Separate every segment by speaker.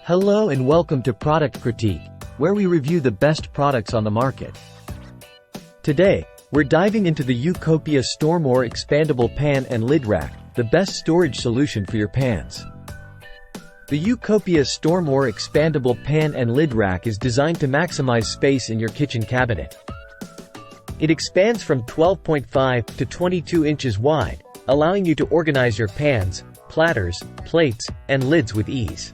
Speaker 1: Hello and welcome to Product Critique, where we review the best products on the market. Today, we're diving into the YouCopia StoreMore Expandable Pan and Lid Rack, the best storage solution for your pans. The YouCopia StoreMore Expandable Pan and Lid Rack is designed to maximize space in your kitchen cabinet. It expands from 12.5 to 22 inches wide, allowing you to organize your pans, platters, plates, and lids with ease.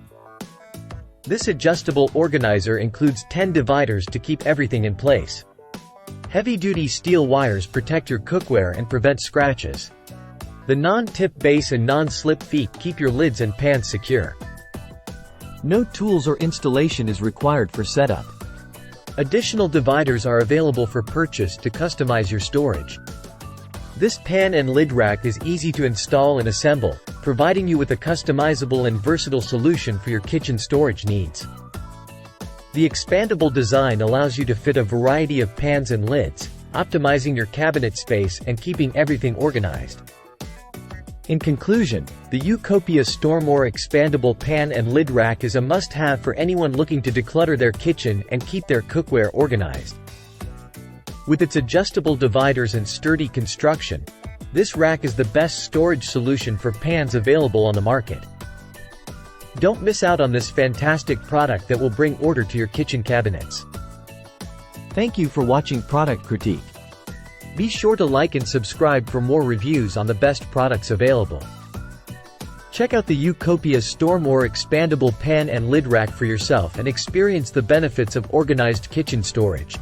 Speaker 1: This adjustable organizer includes 10 dividers to keep everything in place. Heavy-duty steel wires protect your cookware and prevent scratches. The non-tip base and non-slip feet keep your lids and pans secure. No tools or installation is required for setup. Additional dividers are available for purchase to customize your storage. This pan and lid rack is easy to install and assemble, providing you with a customizable and versatile solution for your kitchen storage needs. The expandable design allows you to fit a variety of pans and lids, optimizing your cabinet space and keeping everything organized. In conclusion, the YouCopia StoreMore Expandable Pan and Lid Rack is a must-have for anyone looking to declutter their kitchen and keep their cookware organized. With its adjustable dividers and sturdy construction, this rack is the best storage solution for pans available on the market. Don't miss out on this fantastic product that will bring order to your kitchen cabinets.
Speaker 2: Thank you for watching Product Critique.
Speaker 1: Be sure to like and subscribe for more reviews on the best products available. Check out the YouCopia StoreMore Expandable Pan and Lid Rack for yourself and experience the benefits of organized kitchen storage.